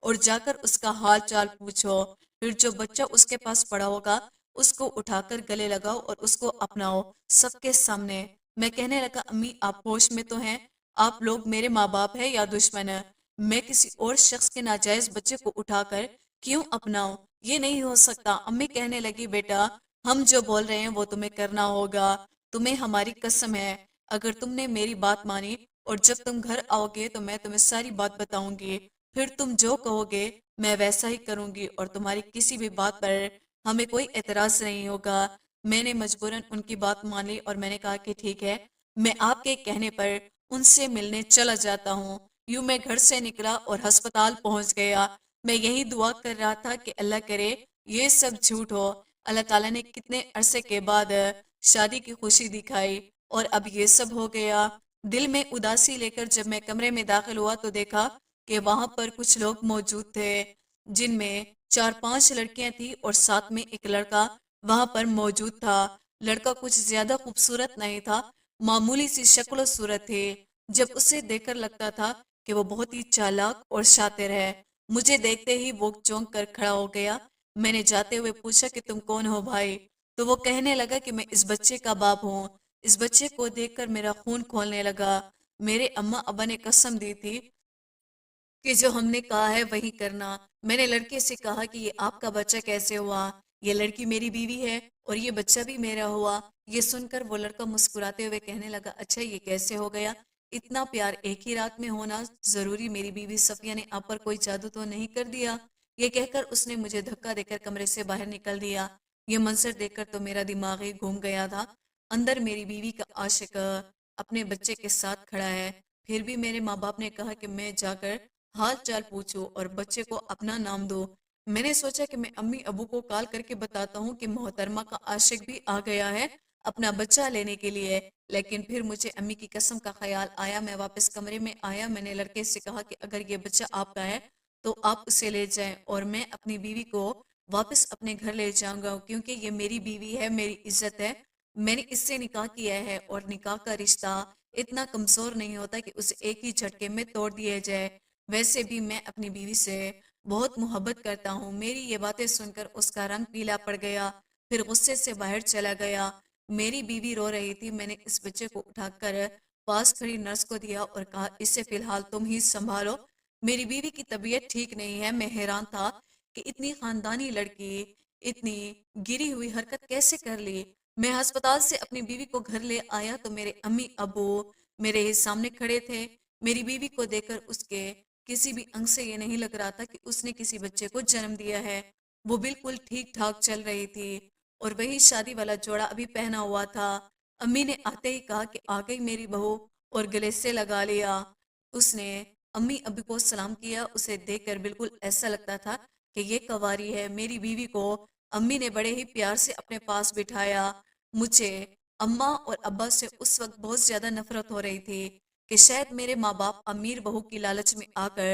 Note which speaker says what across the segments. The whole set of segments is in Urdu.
Speaker 1: اور جا کر اس کا حال چال پوچھو، پھر جو بچہ اس کے پاس پڑا ہوگا اس کو اٹھا کر گلے لگاؤ اور اس کو اپناؤ سب کے سامنے۔ میں کہنے لگا امی آپ ہوش میں تو ہیں؟ آپ لوگ میرے ماں باپ ہیں یا دشمن ہیں؟ میں کسی اور شخص کے ناجائز بچے کو اٹھا کر کیوں اپناؤں؟ یہ نہیں ہو سکتا۔ امی کہنے لگی بیٹا ہم جو بول رہے ہیں وہ تمہیں کرنا ہوگا، تمہیں ہماری قسم ہے، اگر تم نے میری بات مانی اور جب تم گھر آؤ گے تو میں تمہیں ساری بات بتاؤں گی، پھر تم جو کہو گے میں ویسا ہی کروں گی اور تمہاری کسی بھی بات پر ہمیں کوئی اعتراض نہیں ہوگا۔ میں نے مجبوراً ان کی بات مان لی اور میں نے کہا کہ ٹھیک ہے، میں آپ کے کہنے پر ان سے ملنے چلا جاتا ہوں۔ یوں میں گھر سے نکلا اور ہسپتال پہنچ گیا۔ میں یہی دعا کر رہا تھا کہ اللہ کرے یہ سب جھوٹ ہو۔ اللہ تعالیٰ نے کتنے عرصے کے بعد شادی کی خوشی دکھائی اور اب یہ سب ہو گیا۔ دل میں اداسی لے کر جب میں کمرے میں داخل ہوا تو دیکھا کہ وہاں پر کچھ لوگ موجود تھے، جن میں 4-5 لڑکیاں تھیں اور ساتھ میں ایک لڑکا وہاں پر موجود تھا۔ لڑکا کچھ زیادہ خوبصورت نہیں تھا، معمولی سی شکل و صورت تھی۔ جب اسے دیکھ کر لگتا تھا کہ وہ بہت ہی چالاک اور شاطر ہے۔ مجھے دیکھتے ہی وہ چونک کر کھڑا ہو گیا۔ میں نے جاتے ہوئے پوچھا کہ تم کون ہو بھائی؟ تو وہ کہنے لگا کہ میں اس بچے کا باپ ہوں۔ اس بچے کو دیکھ کر میرا خون کھولنے لگا۔ میرے اماں ابا نے قسم دی تھی کہ جو ہم نے کہا ہے وہی کرنا۔ میں نے لڑکے سے کہا کہ یہ آپ کا بچہ کیسے ہوا؟ یہ لڑکی میری بیوی ہے اور یہ بچہ بھی میرا ہوا۔ یہ سن کر وہ لڑکا مسکراتے ہوئے کہنے لگا اچھا یہ کیسے ہو گیا؟ اتنا پیار ایک ہی رات میں ہونا ضروری؟ میری بیوی صفیہ نے آپ پر کوئی جادو تو نہیں کر دیا؟ یہ کہہ کر اس نے مجھے دھکا دے کر کمرے سے باہر نکل دیا۔ یہ منظر دیکھ کر تو میرا دماغ ہی گھوم گیا تھا۔ اندر میری بیوی کا عاشق اپنے بچے کے ساتھ کھڑا ہے۔ پھر بھی میرے ماں باپ نے کہا کہ میں جا کر حال چال پوچھوں اور بچے کو اپنا نام دو۔ میں نے سوچا کہ میں امی ابو کو کال کر کے بتاتا ہوں کہ محترمہ کا عاشق بھی آ گیا ہے اپنا بچہ لینے کے لیے، لیکن پھر مجھے امی کی قسم کا خیال آیا۔ میں واپس کمرے میں آیا۔ میں نے لڑکے سے کہا کہ اگر یہ بچہ آپ کا ہے تو آپ اسے لے جائیں اور میں اپنی بیوی کو واپس اپنے گھر لے جاؤں گا، کیونکہ یہ میری بیوی ہے، میری عزت ہے۔ میں نے اس سے نکاح کیا ہے اور نکاح کا رشتہ اتنا کمزور نہیں ہوتا کہ اسے ایک ہی جھٹکے میں توڑ دیا جائے۔ ویسے بھی میں اپنی بیوی سے بہت محبت کرتا ہوں۔ میری یہ باتیں سن کر اس کا رنگ پیلا پڑ گیا، پھر غصے سے باہر چلا گیا۔ میری بیوی رو رہی تھی۔ میں نے اس بچے کو اٹھا کر پاس کھڑی نرس کو دیا اور کہا اسے فی الحال تم ہی سنبھالو۔ میری بیوی کی طبیعت ٹھیک نہیں ہے۔ میں حیران تھا کہ اتنی خاندانی لڑکی اتنی گری ہوئی حرکت کیسے کر لی۔ میں ہسپتال سے اپنی بیوی کو گھر لے آیا تو میرے امی ابو میرے ہی سامنے کھڑے تھے۔ میری بیوی کو دیکھ کر اس کے کسی بھی انگ سے یہ نہیں لگ رہا تھا کہ اس نے کسی بچے کو جنم دیا ہے۔ وہ بالکل ٹھیک ٹھاک چل رہی تھی اور وہی شادی والا جوڑا ابھی پہنا ہوا تھا۔ امی نے آتے ہی کہا کہ آ گئی میری بہو اور گلے سے لگا لیا۔ اس نے امی ابی کو سلام کیا۔ اسے دیکھ کر بالکل ایسا لگتا تھا کہ یہ کنواری ہے۔ میری بیوی کو امی نے بڑے ہی پیار سے اپنے پاس بٹھایا۔ مجھے اماں اور ابا سے اس وقت بہت زیادہ نفرت ہو رہی تھی کہ شاید میرے ماں باپ امیر بہو کی لالچ میں آ کر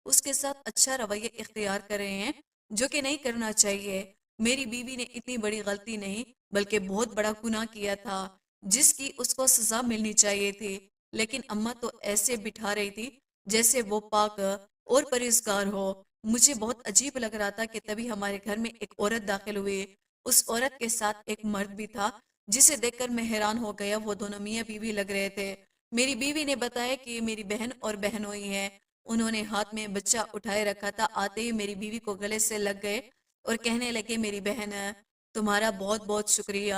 Speaker 1: اس کے ساتھ اچھا رویہ اختیار کر رہے ہیں، جو کہ نہیں کرنا چاہیے۔ میری بیوی نے اتنی بڑی غلطی نہیں بلکہ بہت بڑا گناہ کیا تھا جس کی اس کو سزا ملنی چاہیے تھی، لیکن اماں تو ایسے بٹھا رہی تھی جیسے وہ پاک اور پرہیزگار ہو۔ مجھے بہت عجیب لگ رہا تھا کہ تبھی ہمارے گھر میں ایک عورت داخل ہوئی۔ اس عورت کے ساتھ ایک مرد بھی تھا جسے دیکھ کر میں حیران ہو گیا۔ وہ دونوں میاں بیوی لگ رہے تھے۔ میری بیوی نے بتایا کہ یہ میری بہن اور بہنوئی ہے۔ انہوں نے ہاتھ میں بچہ اٹھائے رکھا تھا۔ آتے ہی میری بیوی کو گلے سے لگ گئے اور کہنے لگے میری بہن تمہارا بہت بہت شکریہ،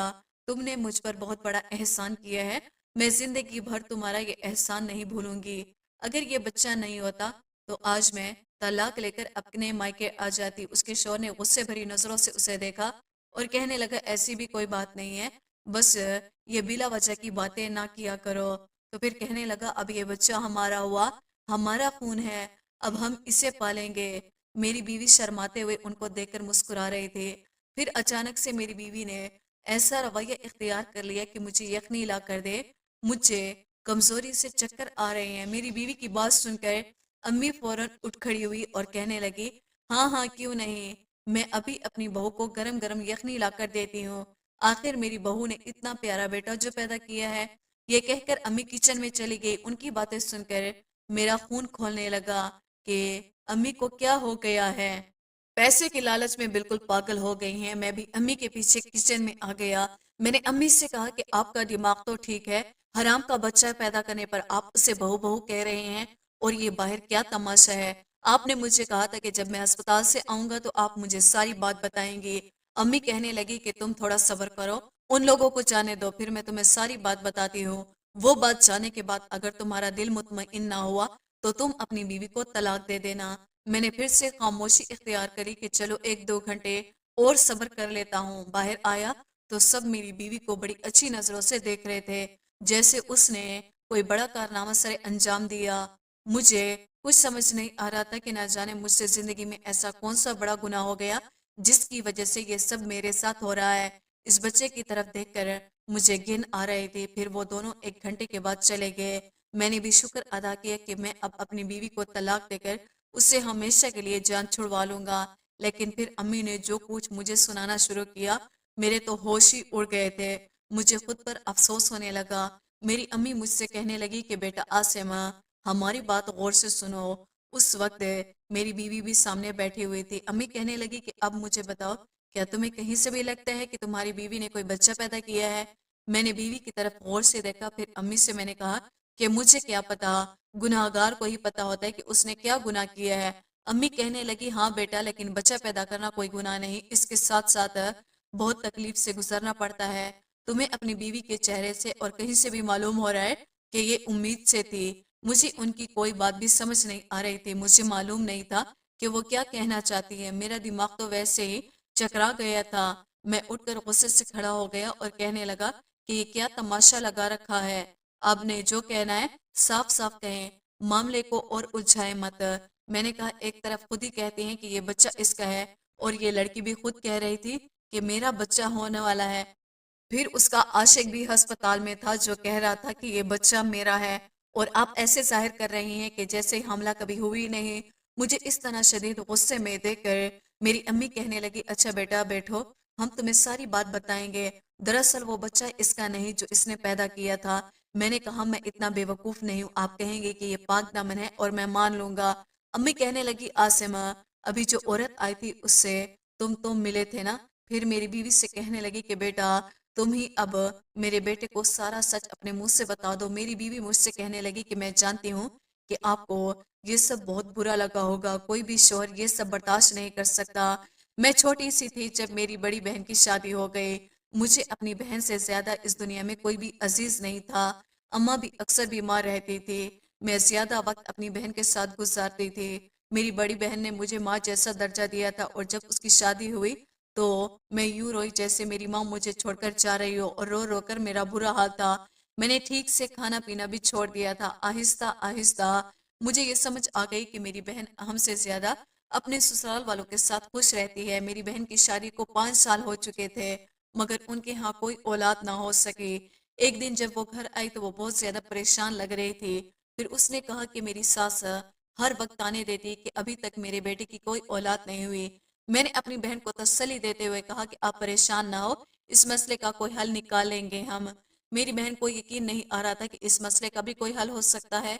Speaker 1: تم نے مجھ پر بہت بڑا احسان کیا ہے، میں زندگی بھر تمہارا یہ احسان نہیں بھولوں گی۔ اگر یہ بچہ نہیں ہوتا تو آج میں طلاق لے کر اپنے مائکے آ جاتی۔ اس کے شوہر نے غصے بھری نظروں سے اسے دیکھا اور کہنے لگا ایسی بھی کوئی بات نہیں ہے، بس یہ بلا وجہ کی باتیں نہ کیا کرو۔ تو پھر کہنے لگا اب یہ بچہ ہمارا ہوا، ہمارا خون ہے، اب ہم اسے پالیں گے۔ میری بیوی شرماتے ہوئے ان کو دیکھ کر مسکرا رہی تھی۔ پھر اچانک سے میری بیوی نے ایسا رویہ اختیار کر لیا کہ مجھے یخنی لا کر دے۔ مجھے کمزوری سے چکر آ رہے ہیں۔ میری بیوی کی بات سن کر امی فوراً اٹھ کھڑی ہوئی اور کہنے لگی ہاں ہاں کیوں نہیں، میں ابھی اپنی بہو کو گرم گرم یخنی لا کر دیتی ہوں۔ آخر میری بہو نے اتنا پیارا بیٹا جو پیدا کیا ہے۔ یہ کہہ کر امی کچن میں چلی گئی۔ ان کی باتیں سن کر میرا خون کھولنے لگا۔ کہ امی کو کیا ہو گیا ہے، پیسے کے لالچ میں بالکل پاگل ہو گئی ہیں۔ میں بھی امی کے پیچھے کچن میں آ گیا۔ میں نے امی سے کہا کہ آپ کا دماغ تو ٹھیک ہے، حرام کا بچہ پیدا کرنے پر آپ اسے بہو بہو کہہ رہے ہیں، اور یہ باہر کیا تماشا ہے؟ آپ نے مجھے کہا تھا کہ جب میں ہسپتال سے آؤں گا تو آپ مجھے ساری بات بتائیں گی۔ امی کہنے لگی کہ تم تھوڑا صبر کرو، ان لوگوں کو جانے دو، پھر میں تمہیں ساری بات بتاتی ہوں۔ وہ بات جانے کے بعد اگر تمہارا دل مطمئن نہ ہوا تو تم اپنی بیوی کو طلاق دے دینا۔ میں نے پھر سے خاموشی اختیار کری کہ چلو 1-2 گھنٹے اور صبر کر لیتا ہوں۔ باہر آیا تو سب میری بیوی کو بڑی اچھی نظروں سے دیکھ رہے تھے، جیسے اس نے کوئی بڑا کارنامہ سر انجام دیا۔ مجھے کچھ سمجھ نہیں آ رہا تھا کہ نہ جانے مجھ سے زندگی میں ایسا کون سا بڑا گناہ ہو گیا جس کی وجہ سے یہ سب میرے ساتھ ہو رہا ہے۔ اس بچے کی طرف دیکھ کر مجھے گھن آ رہی تھی۔ پھر وہ دونوں 1 گھنٹے کے بعد چلے گئے۔ میں نے بھی شکر ادا کیا کہ میں اب اپنی بیوی کو طلاق دے کر اس سے ہمیشہ کے لیے جان چھڑوا لوں گا۔ لیکن پھر امی نے جو کچھ مجھے سنانا شروع کیا، میرے تو ہوش ہی اڑ گئے تھے۔ مجھے خود پر افسوس ہونے لگا۔ میری امی مجھ سے کہنے لگی کہ بیٹا عاصمہ، ہماری بات غور سے سنو۔ اس وقت میری بیوی بھی سامنے بیٹھی ہوئی تھی۔ امی کہنے لگی کہ اب مجھے بتاؤ، کیا تمہیں کہیں سے بھی لگتا ہے کہ تمہاری بیوی نے کوئی بچہ پیدا کیا ہے؟ میں نے بیوی کی طرف غور سے دیکھا، پھر امی سے میں نے کہا کہ مجھے کیا پتا، گناہگار کو ہی پتا ہوتا ہے کہ اس نے کیا گناہ کیا ہے۔ امی کہنے لگی ہاں بیٹا، لیکن بچہ پیدا کرنا کوئی گناہ نہیں، اس کے ساتھ ساتھ بہت تکلیف سے گزرنا پڑتا ہے۔ تمہیں اپنی بیوی کے چہرے سے اور کہیں سے بھی معلوم ہو رہا ہے کہ یہ امید سے تھی۔ مجھے ان کی کوئی بات بھی سمجھ نہیں آ رہی تھی۔ مجھے معلوم نہیں تھا کہ وہ کیا کہنا چاہتی ہے۔ میرا دماغ تو ویسے ہی چکرا گیا تھا۔ میں اٹھ کر غصے سے کھڑا ہو گیا اور کہنے لگا کہ یہ کیا تماشا لگا رکھا ہے؟ آپ نے جو کہنا ہے صاف صاف کہیں، معاملے کو اور الجھائے مت۔ میں نے کہا ایک طرف خود ہی کہتے ہیں کہ یہ بچہ اس کا ہے، اور یہ لڑکی بھی خود کہہ رہی تھی کہ میرا بچہ ہونے والا ہے۔ پھر اس کا عاشق بھی ہسپتال میں تھا جو کہہ رہا تھا کہ یہ بچہ میرا ہے، اور آپ ایسے ظاہر کر رہی ہیں کہ جیسے حملہ کبھی ہوئی نہیں۔ مجھے اس طرح شدید غصے میں دیکھ کر میری امی کہنے لگی اچھا بیٹا بیٹھو، ہم تمہیں ساری بات بتائیں گے۔ دراصل وہ بچہ اس کا نہیں جو اس نے پیدا کیا تھا۔ میں نے کہا میں اتنا بے وقوف نہیں ہوں، آپ کہیں گے کہ یہ پاک دامن ہے اور میں مان لوں گا۔ امی کہنے لگی عاصمہ، ابھی جو عورت آئی تھی اس سے تم ملے تھے نا؟ پھر میری بیوی سے کہنے لگی کہ بیٹا تم ہی اب میرے بیٹے کو سارا سچ اپنے منہ سے بتا دو۔ میری بیوی مجھ سے کہنے لگی کہ میں جانتی ہوں کہ آپ کو یہ سب بہت برا لگا ہوگا، کوئی بھی شوہر یہ سب برداشت نہیں کر سکتا۔ میں چھوٹی سی تھی جب میری بڑی بہن کی شادی ہو گئی۔ مجھے اپنی بہن سے زیادہ اس دنیا میں کوئی بھی عزیز نہیں تھا۔ اماں بھی اکثر بیمار رہتی تھی، میں زیادہ وقت اپنی بہن کے ساتھ گزارتی تھی۔ میری بڑی بہن نے مجھے ماں جیسا درجہ دیا تھا، اور جب اس کی شادی ہوئی تو میں یوں روئی جیسے میری ماں مجھے چھوڑ کر جا رہی ہو، اور رو رو کر میرا برا حال تھا۔ میں نے ٹھیک سے کھانا پینا بھی چھوڑ دیا تھا۔ آہستہ آہستہ مجھے یہ سمجھ آ گئی کہ میری بہن ہم سے زیادہ اپنے سسرال والوں کے ساتھ خوش رہتی ہے۔ میری بہن کی شادی کو 5 سال ہو چکے تھے، مگر ان کے ہاں کوئی اولاد نہ ہو سکی۔ ایک دن جب وہ گھر آئی تو وہ بہت زیادہ پریشان لگ رہی تھی۔ پھر اس نے کہا کہ میری ساس ہر وقت تانے دیتی کہ ابھی تک میرے بیٹے کی کوئی اولاد نہیں ہوئی۔ میں نے اپنی بہن کو تسلی دیتے ہوئے کہا کہ آپ پریشان نہ ہو، اس مسئلے کا کوئی حل نکال لیں گے ہم۔ میری بہن کو یقین نہیں آ رہا تھا کہ اس مسئلے کا بھی کوئی حل ہو سکتا ہے۔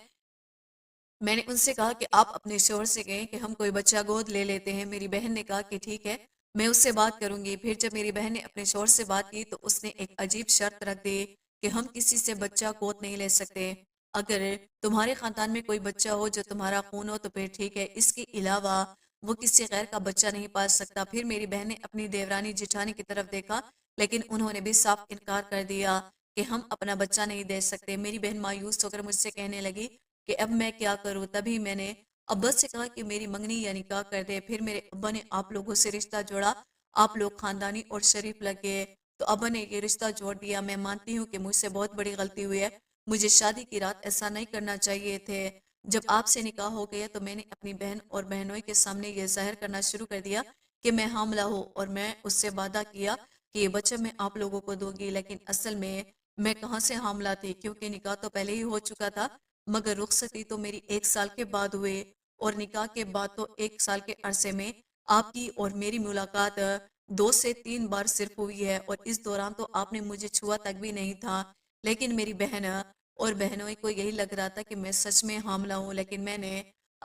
Speaker 1: میں نے ان سے کہا کہ آپ اپنے شوہر سے کہیں کہ ہم کوئی بچہ گود لے لیتے ہیں۔ میری بہن نے کہا کہ ٹھیک ہے، میں اس سے بات کروں گی۔ پھر جب میری بہن نے اپنے شوہر سے بات کی تو اس نے ایک عجیب شرط رکھ دی کہ ہم کسی سے بچہ گود نہیں لے سکتے۔ اگر تمہارے خاندان میں کوئی بچہ ہو جو تمہارا خون ہو تو پھر ٹھیک ہے، اس کے علاوہ وہ کسی غیر کا بچہ نہیں پال سکتا۔ پھر میری بہن نے اپنی دیورانی جٹھانی کی طرف دیکھا، لیکن انہوں نے بھی صاف انکار کر دیا کہ ہم اپنا بچہ نہیں دے سکتے۔ میری بہن مایوس ہو کر مجھ سے کہنے لگی کہ اب میں کیا کروں؟ تبھی میں نے ابا سے کہا کہ میری منگنی یا نکاح کر دے۔ پھر میرے ابا نے آپ لوگوں سے رشتہ جوڑا، آپ لوگ خاندانی اور شریف لگے تو ابا نے یہ رشتہ جوڑ دیا۔ میں مانتی ہوں کہ مجھ سے بہت بڑی غلطی ہوئی ہے، مجھے شادی کی رات ایسا نہیں کرنا چاہیے تھے۔ جب آپ سے نکاح ہو گیا تو میں نے اپنی بہن اور بہنوئی کے سامنے یہ ظاہر کرنا شروع کر دیا کہ میں حاملہ ہوں، اور میں اس سے وعدہ کیا کہ یہ بچہ میں آپ لوگوں کو دوں گی۔ لیکن اصل میں کہاں سے حاملہ تھی، کیونکہ نکاح تو پہلے ہی ہو چکا تھا، مگر رخصتی تو میری 1 سال کے بعد ہوئے، اور نکاح کے بعد تو 1 سال کے عرصے میں آپ کی اور میری ملاقات 2 سے 3 بار صرف ہوئی ہے، اور اس دوران تو آپ نے مجھے چھوا تک بھی نہیں تھا۔ لیکن میری بہن اور بہنوئی کو یہی لگ رہا تھا کہ میں سچ میں حاملہ ہوں، لیکن میں نے